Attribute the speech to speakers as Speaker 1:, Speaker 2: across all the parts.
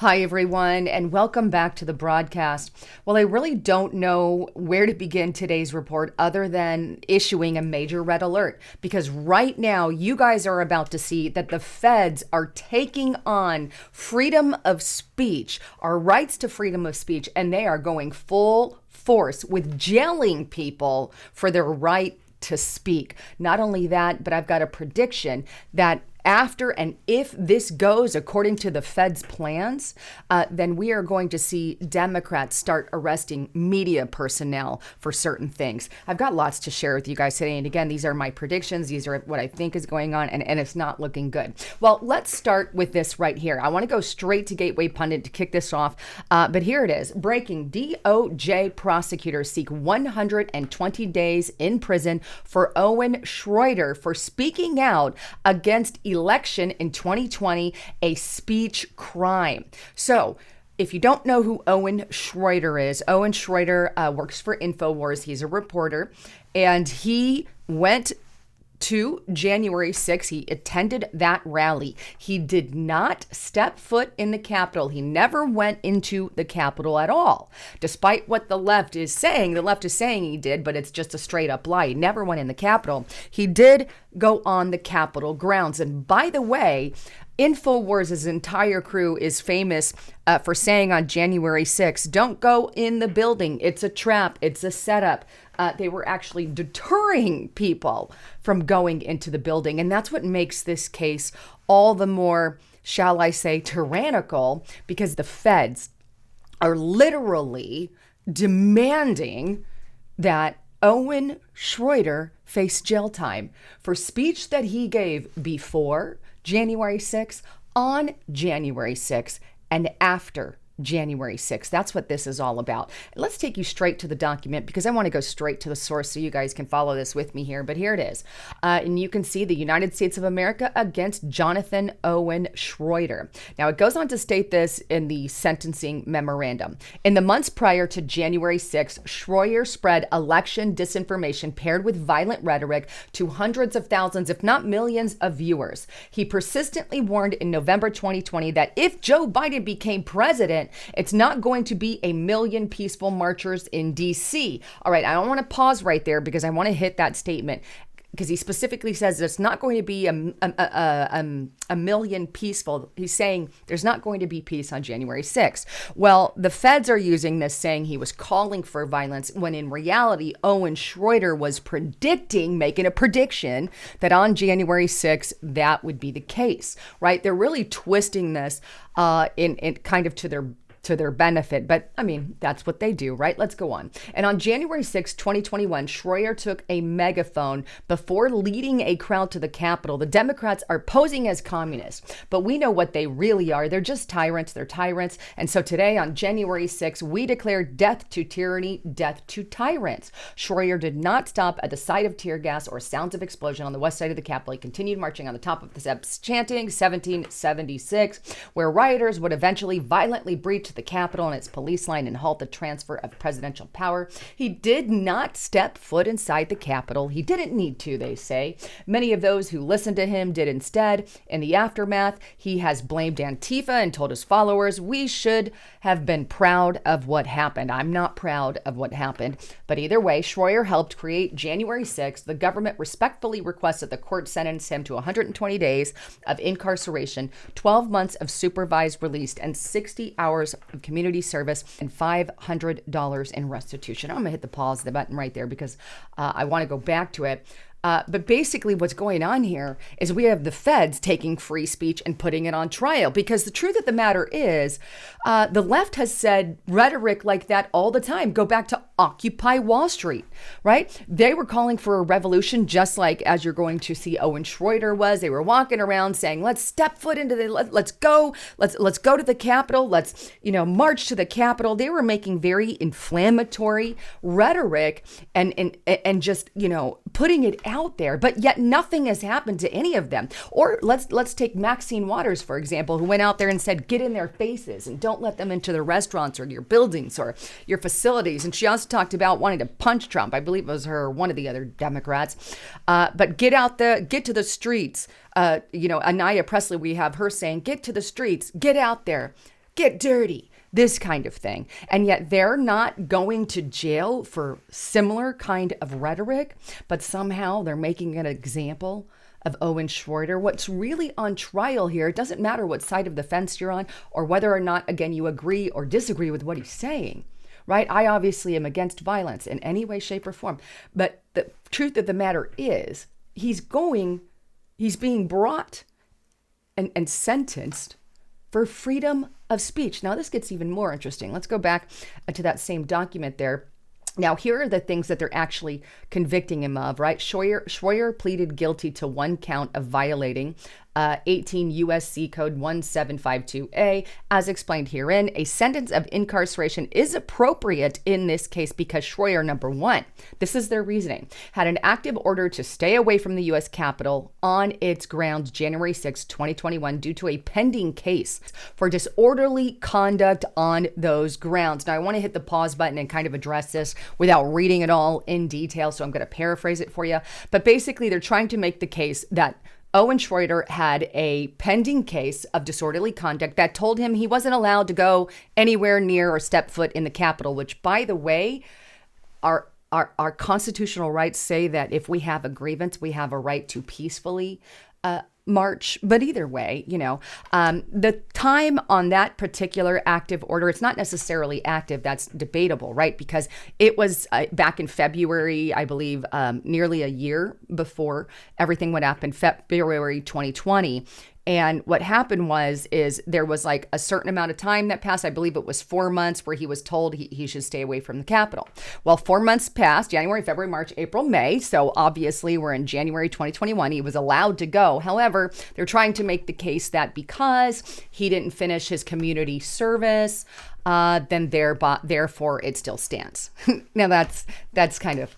Speaker 1: Hi, everyone, and welcome back to the broadcast. Well, I really don't know where to begin today's report other than issuing a major red alert because right now you guys are about to see that the feds are taking on freedom of speech, our rights to freedom of speech, and they are going full force with jailing people for their right to speak. Not only that, but I've got a prediction that after and if this goes according to the Fed's plans, then we are going to see Democrats start arresting media personnel for certain things. I've got lots to share with you guys today. And again, these are my predictions. These are what I think is going on, and it's not looking good. Well, let's start with this right here. I want to go straight to Gateway Pundit to kick this off. But here it is. Breaking: DOJ prosecutors seek 120 days in prison for Owen Schroyer for speaking out against election in 2020, a speech crime. So, if you don't know who Owen Schroyer is, Owen Schroyer works for InfoWars. He's a reporter, and he went to January 6th. He attended that rally. He did not step foot in the Capitol. He never went into the Capitol at all. Despite what the left is saying he did, but it's just a straight up lie. He never went in the Capitol. He did go on the Capitol grounds. And by the way, InfoWars' entire crew is famous for saying on January 6th, don't go in the building. It's a trap. It's a setup. They were actually deterring people from going into the building. And that's what makes this case all the more, shall I say, tyrannical, because the feds are literally demanding that Owen Schroyer face jail time for speech that he gave before January 6th, on January 6th, and after January 6th. That's what this is all about. Let's take you straight to the document because I want to go straight to the source so you guys can follow this with me here. But here it is. And you can see the United States of America against Jonathan Owen Schroyer. Now, it goes on to state this in the sentencing memorandum. In the months prior to January 6th, Schroyer spread election disinformation paired with violent rhetoric to hundreds of thousands, if not millions, of viewers. He persistently warned in November 2020 that if Joe Biden became president, it's not going to be a million peaceful marchers in D.C. All right, I don't want to pause right there because I want to hit that statement because he specifically says it's not going to be a million peaceful. He's saying there's not going to be peace on January 6th. Well, the feds are using this saying he was calling for violence when in reality, Owen Schroyer was making a prediction that on January 6th, that would be the case, right? They're really twisting this in kind of to their benefit. But I mean, that's what they do, right? Let's go on. And on January 6, 2021, Schroyer took a megaphone before leading a crowd to the Capitol. The Democrats are posing as communists, but we know what they really are. They're just tyrants. They're tyrants. And so today on January 6, we declare death to tyranny, death to tyrants. Schroyer did not stop at the sight of tear gas or sounds of explosion on the west side of the Capitol. He continued marching on the top of the steps, chanting 1776, where rioters would eventually violently breach the Capitol and its police line and halt the transfer of presidential power. He did not step foot inside the Capitol. He didn't need to, they say. Many of those who listened to him did instead. In the aftermath, he has blamed Antifa and told his followers, we should have been proud of what happened. I'm not proud of what happened. But either way, Schroyer helped create January 6th. The government respectfully requested the court sentence him to 120 days of incarceration, 12 months of supervised release, and 60 hours of community service and $500 in restitution. I'm going to hit the pause button right there because I want to go back to it. But basically what's going on here is we have the feds taking free speech and putting it on trial because the truth of the matter is the left has said rhetoric like that all the time. Go back to Occupy Wall Street, right? They were calling for a revolution just like as you're going to see Owen Schroyer was. They were walking around saying, let's step foot into let's go to the Capitol. Let's, march to the Capitol. They were making very inflammatory rhetoric and just, putting it out there, but yet nothing has happened to any of them. Or let's take Maxine Waters, for example, who went out there and said, get in their faces and don't let them into their restaurants or your buildings or your facilities. And she also talked about wanting to punch Trump. I believe it was her, one of the other Democrats. But get to the streets. Anaya Presley, we have her saying, get to the streets, get out there. get dirty, this kind of thing. And yet they're not going to jail for similar kind of rhetoric, but somehow they're making an example of Owen Schroyer. What's really on trial here, it doesn't matter what side of the fence you're on or whether or not, again, you agree or disagree with what he's saying, right? I obviously am against violence in any way, shape, or form. But the truth of the matter is, he's being brought and sentenced for freedom of speech. Now, this gets even more interesting. Let's go back to that same document there. Now, here are the things that they're actually convicting him of, right? Schroyer pleaded guilty to one count of violating 18 U.S.C. Code 1752A. As explained herein, a sentence of incarceration is appropriate in this case because Schroyer, number one, this is their reasoning, had an active order to stay away from the U.S. Capitol on its grounds January 6, 2021, due to a pending case for disorderly conduct on those grounds. Now, I want to hit the pause button and kind of address this without reading it all in detail, so I'm going to paraphrase it for you. But basically, they're trying to make the case that Owen Schroyer had a pending case of disorderly conduct that told him he wasn't allowed to go anywhere near or step foot in the Capitol, which, by the way, our constitutional rights say that if we have a grievance, we have a right to peacefully march. But either way, the time on that particular active order, it's not necessarily active. That's debatable, right? Because it was back in February, I believe, nearly a year before everything went up in February 2020. And what happened is there was like a certain amount of time that passed. I believe it was 4 months where he was told he should stay away from the Capitol. Well, 4 months passed, January, February, March, April, May. So obviously we're in January 2021. He was allowed to go. However, they're trying to make the case that because he didn't finish his community service, then therefore it still stands. Now that's kind of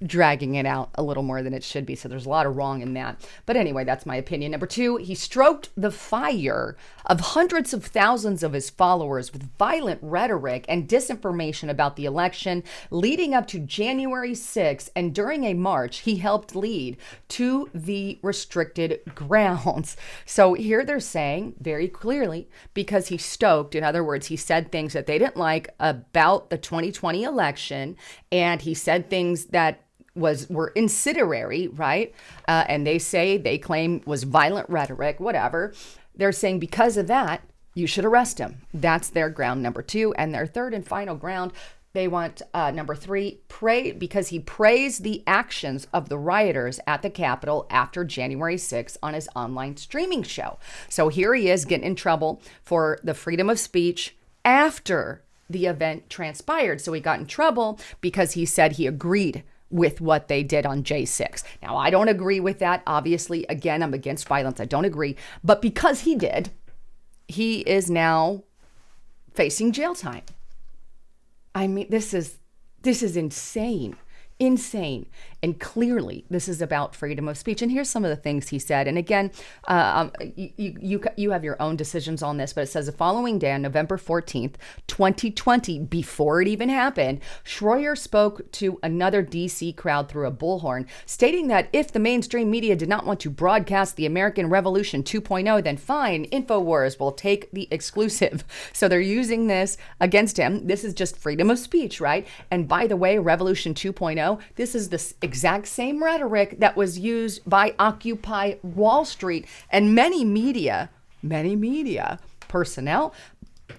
Speaker 1: dragging it out a little more than it should be. So there's a lot of wrong in that. But anyway, that's my opinion. Number two, he stroked the fire of hundreds of thousands of his followers with violent rhetoric and disinformation about the election leading up to January 6th. And during a march he helped lead to the restricted grounds. So here they're saying very clearly, because he stoked, in other words, he said things that they didn't like about the 2020 election, and he said things that were incendiary, right? And they claim was violent rhetoric, whatever. They're saying because of that, you should arrest him. That's their ground number two. And their third and final ground, they want number three, because he praised the actions of the rioters at the Capitol after January 6th on his online streaming show. So here he is getting in trouble for the freedom of speech after the event transpired. So he got in trouble because he said he agreed with what they did on J6. Now, I don't agree with that. Obviously, again, I'm against violence. I don't agree. But because he did, he is now facing jail time. I mean, this is insane. Insane. And clearly, this is about freedom of speech. And here's some of the things he said. And again, you have your own decisions on this, but it says the following day on November 14th, 2020, before it even happened, Schroyer spoke to another DC crowd through a bullhorn, stating that if the mainstream media did not want to broadcast the American Revolution 2.0, then fine, InfoWars will take the exclusive. So they're using this against him. This is just freedom of speech, right? And by the way, Revolution 2.0, this is the exact same rhetoric that was used by Occupy Wall Street and many media personnel.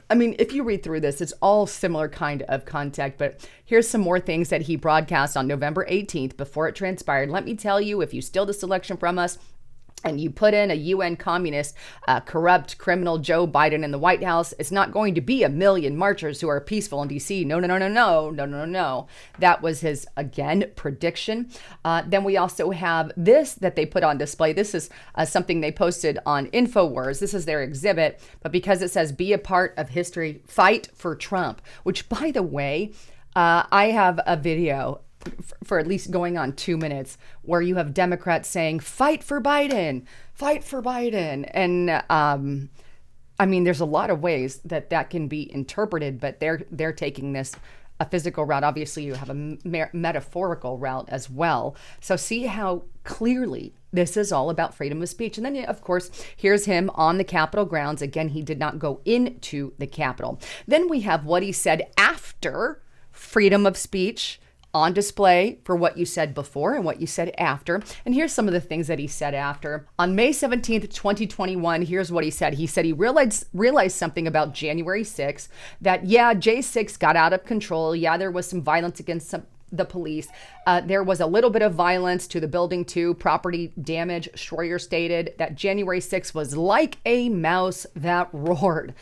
Speaker 1: I mean, if you read through this, it's all similar kind of content, but here's some more things that he broadcast on November 18th before it transpired. Let me tell you, if you steal this election from us, and you put in a UN communist, corrupt criminal Joe Biden in the White House, it's not going to be 1 million marchers who are peaceful in DC. No. That was his, again, prediction. Then we also have this that they put on display. This is something they posted on InfoWars. This is their exhibit. But because it says, be a part of history, fight for Trump, which, by the way, I have a video for at least going on 2 minutes where you have Democrats saying, fight for Biden. And I mean, there's a lot of ways that can be interpreted, but they're taking this a physical route. Obviously, you have a metaphorical route as well. So see how clearly This is all about freedom of speech. And then, of course, here's him on the Capitol grounds. Again, he did not go into the Capitol. Then we have what he said after freedom of speech on display for what you said before and what you said after. And here's some of the things that he said after. On May 17th, 2021, here's what he said. He said he realized something about January 6th, that, yeah, J6 got out of control. Yeah, there was some violence against the police. There was a little bit of violence to the building too, property damage. Schroyer stated that January 6th was like a mouse that roared.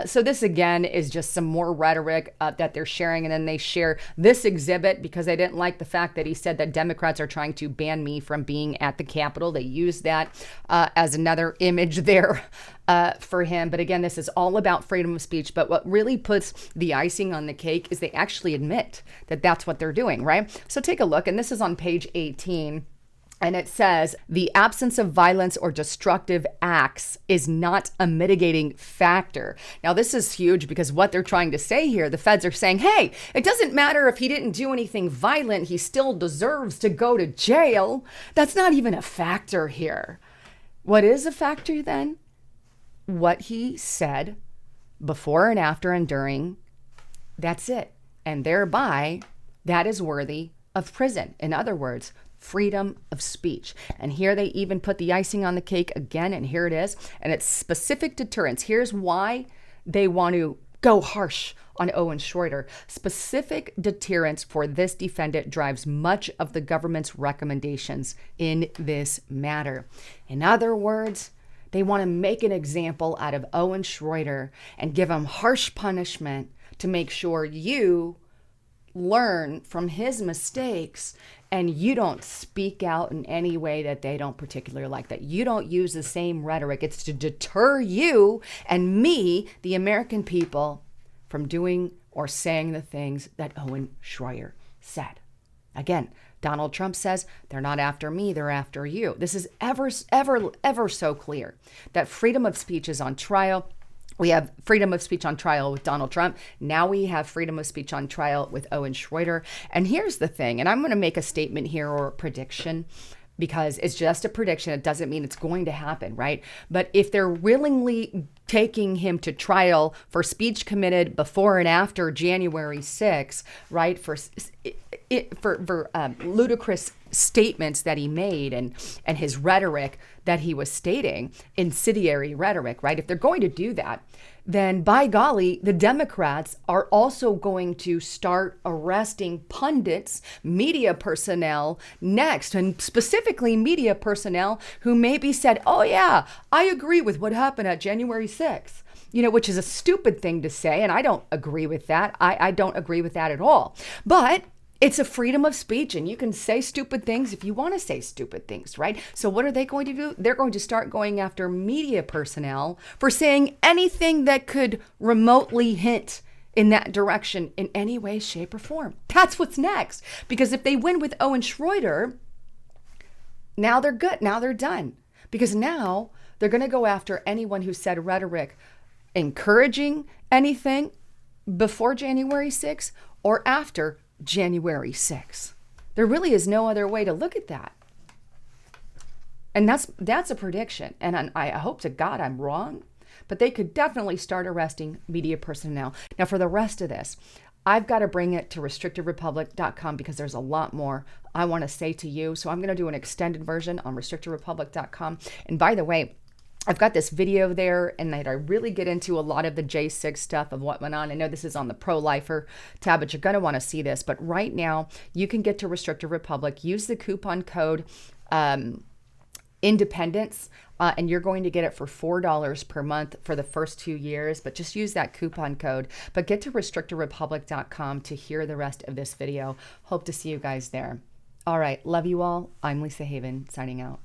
Speaker 1: So this again is just some more rhetoric that they're sharing. And then they share this exhibit because they didn't like the fact that he said that Democrats are trying to ban me from being at the Capitol. They used that as another image there for him. But again, this is all about freedom of speech. But what really puts the icing on the cake is they actually admit that that's what they're doing, right? So take a look, and this is on page 18. And it says, the absence of violence or destructive acts is not a mitigating factor. Now, this is huge because what they're trying to say here, the feds are saying, hey, it doesn't matter if he didn't do anything violent, he still deserves to go to jail. That's not even a factor here. What is a factor then? What he said before and after and during, that's it. And thereby, that is worthy of prison. In other words, freedom of speech. And here they even put the icing on the cake again, and here it is. And it's specific deterrence. Here's why they want to go harsh on Owen Schroyer. Specific deterrence for this defendant drives much of the government's recommendations in this matter. In other words, they want to make an example out of Owen Schroyer and give him harsh punishment to make sure you learn from his mistakes and you don't speak out in any way that they don't particularly like, that you don't use the same rhetoric. It's to deter you and me, the American people, from doing or saying the things that Owen Schroyer said. Again, Donald Trump says, they're not after me, they're after you. This is ever so clear that freedom of speech is on trial. We have freedom of speech on trial with Donald Trump. Now we have freedom of speech on trial with Owen Schroyer. And here's the thing, and I'm going to make a statement here or a prediction because it's just a prediction. It doesn't mean it's going to happen, right? But if they're willingly taking him to trial for speech committed before and after January 6th, right, for ludicrous statements that he made and his rhetoric that he was stating, incendiary rhetoric, right? If they're going to do that, then by golly, the Democrats are also going to start arresting pundits, media personnel next, and specifically media personnel who maybe said, oh yeah, I agree with what happened at January 6th. You know, which is a stupid thing to say, and I don't agree with that. I don't agree with that at all. But it's a freedom of speech, and you can say stupid things if you want to say stupid things, right? So what are they going to do? They're going to start going after media personnel for saying anything that could remotely hint in that direction in any way, shape, or form. That's what's next. Because if they win with Owen Schroyer, now they're good. Now they're done. Because now they're going to go after anyone who said rhetoric encouraging anything before January 6th or after January 6th. There really is no other way to look at that. And that's a prediction. And I hope to God I'm wrong, but they could definitely start arresting media personnel. Now, for the rest of this, I've got to bring it to restrictedrepublic.com because there's a lot more I want to say to you. So I'm going to do an extended version on restrictedrepublic.com. And by the way, I've got this video there, and I really get into a lot of the J6 stuff of what went on. I know this is on the pro-lifer tab, but you're going to want to see this. But right now, you can get to Restricted Republic. Use the coupon code Independence, and you're going to get it for $4 per month for the first 2 years. But just use that coupon code. But get to restrictedrepublic.com to hear the rest of this video. Hope to see you guys there. All right. Love you all. I'm Lisa Haven, signing out.